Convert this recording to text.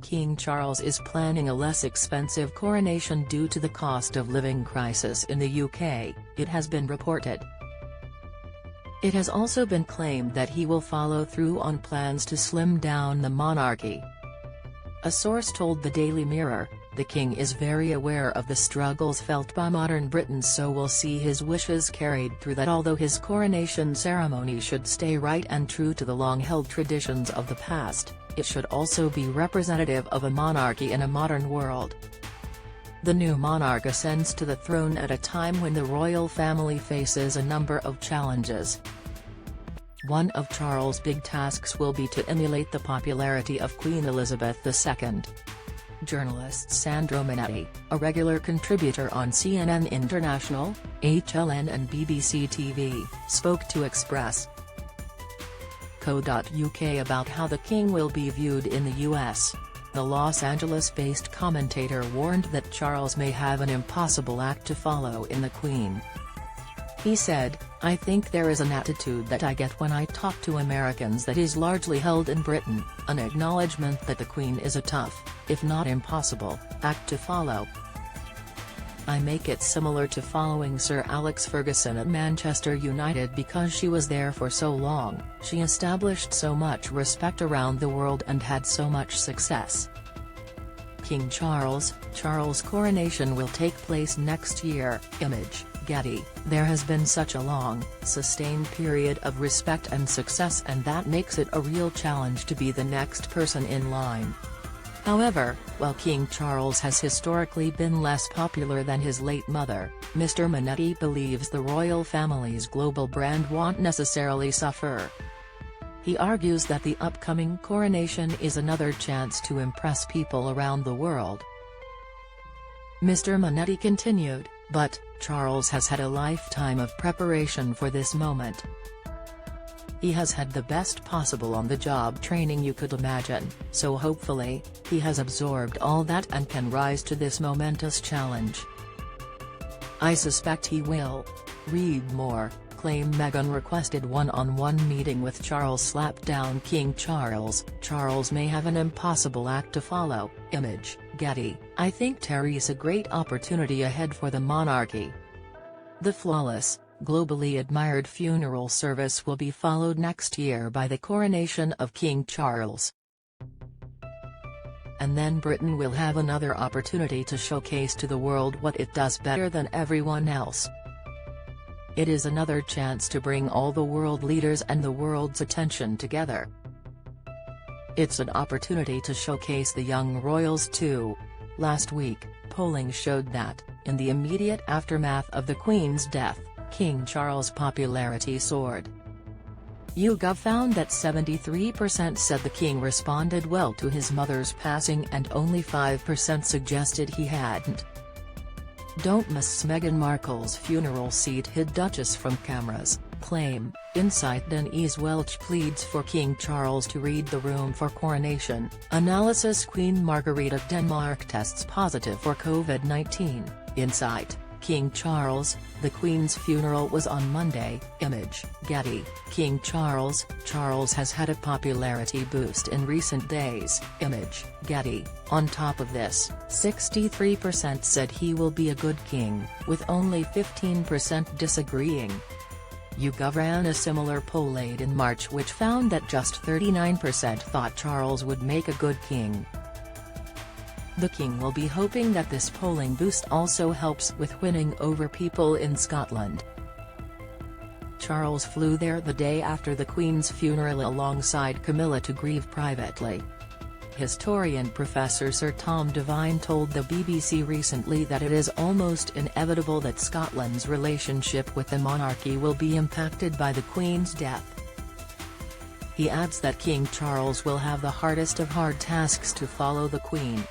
King Charles is planning a less expensive coronation due to the cost of living crisis in the UK, it has been reported. It has also been claimed that he will follow through on plans to slim down the monarchy. A source told the Daily Mirror, "The king is very aware of the struggles felt by modern Britons, so we'll see his wishes carried through, that although his coronation ceremony should stay right and true to the long-held traditions of the past, it should also be representative of a monarchy in a modern world." The new monarch ascends to the throne at a time when the royal family faces a number of challenges. One of Charles' big tasks will be to emulate the popularity of Queen Elizabeth II. Journalist Sandro Minetti, a regular contributor on CNN International, HLN and BBC TV, spoke to Express.co.uk about how the king will be viewed in the US. The Los Angeles-based commentator warned that Charles may have an impossible act to follow in the Queen. He said, "I think there is an attitude that I get when I talk to Americans that is largely held in Britain, an acknowledgement that the Queen is a tough, if not impossible, act to follow. I make it similar to following Sir Alex Ferguson at Manchester United because she was there for so long, she established so much respect around the world and had so much success." King Charles' coronation will take place next year. Image, Getty. There has been such a long, sustained period of respect and success, and that makes it a real challenge to be the next person in line. However, while King Charles has historically been less popular than his late mother, Mr. Minetti believes the royal family's global brand won't necessarily suffer. He argues that the upcoming coronation is another chance to impress people around the world. Mr. Minetti continued, "But, Charles has had a lifetime of preparation for this moment. He has had the best possible on-the-job training you could imagine, so hopefully, he has absorbed all that and can rise to this momentous challenge. I suspect he will." Read more. Claim Meghan requested one-on-one meeting with Charles. Slap down King Charles. Charles may have an impossible act to follow. Image, Getty. I think there's a great opportunity ahead for the monarchy. The flawless, globally admired funeral service will be followed next year by the coronation of King Charles. And then Britain will have another opportunity to showcase to the world what it does better than everyone else. It is another chance to bring all the world leaders and the world's attention together. It's an opportunity to showcase the young royals too. Last week, polling showed that, in the immediate aftermath of the Queen's death, King Charles' popularity soared. YouGov found that 73% said the king responded well to his mother's passing and only 5% suggested he hadn't. Don't miss Meghan Markle's funeral seat hid Duchess from cameras, claim. Insight. Denise Welch pleads for King Charles to read the room for coronation. Analysis. Queen Margrethe of Denmark tests positive for COVID-19. Insight. King Charles, the Queen's funeral was on Monday. Image, Getty. King Charles has had a popularity boost in recent days. Image, Getty. On top of this, 63% said he will be a good king, with only 15% disagreeing. YouGov ran a similar poll late in March which found that just 39% thought Charles would make a good king. The king will be hoping that this polling boost also helps with winning over people in Scotland. Charles flew there the day after the Queen's funeral alongside Camilla to grieve privately. Historian Professor Sir Tom Devine told the BBC recently that it is almost inevitable that Scotland's relationship with the monarchy will be impacted by the Queen's death. He adds that King Charles will have the hardest of hard tasks to follow the Queen.